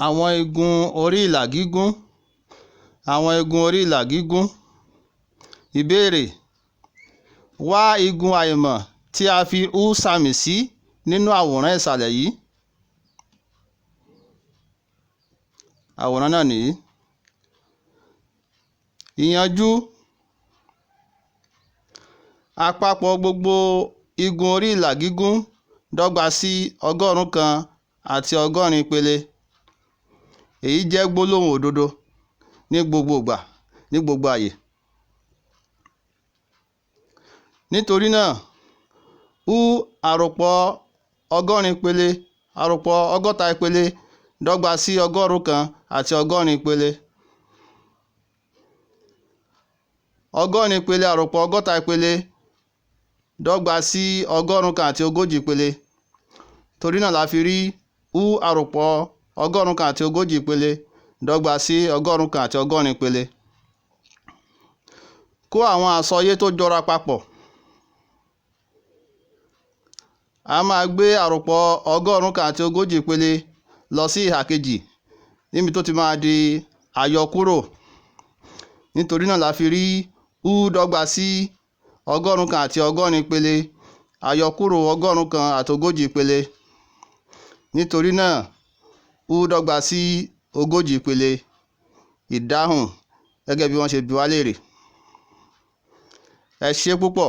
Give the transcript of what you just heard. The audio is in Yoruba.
Àwọn igun orí ìlà gígùn. Àwọn igun orí ìlà gígùn. Ìbéèrè: wá igun àìmọ̀ tí a fi U sàmì sí nínú àwòrán ìsàlẹ̀ yìí. Àwòrán náà nìyí. Ìyànjú: àpapọ̀ gbogbo igun orí ìlà gígùn dọ́gba sí 100 àti 100 ìpele. Èyí jẹ́ gbólóhùn òdodo ní gbogbo ìgbà, ní gbogbo àyè. Nítorí náà, U àròpọ̀ 100 ìpele àròpọ̀ 100 ìpele dọ́gba sí 100 àti 100 ìpele. 100 ìpele àròpọ̀ 100 ìpele dọ́gba sí 100 àti 140 ìpele. Torí náà la fi rí U àròpọ̀ 100 àti 140 ìpele dọ́gba sí 100 àti 100 ìpele. Kó àwọn àsọyé tó jọra papọ̀. A máa gbé àròpọ̀ 100 àti 140 ìpele lọ sí ìhà kejì níbi tó ti máa di àyọkúrò. Nítorí náà la fi rí U dọ́gba sí 100 àti 100 ìpele, àyọkúrò 100 àti 140 ìpele. Nítorí náà U dọ́gba sí 140 ìpele. Ìdáhùn gẹ́gẹ́ bí wọ́n ṣe bi wá léèrè. Ẹ ṣé púpọ̀.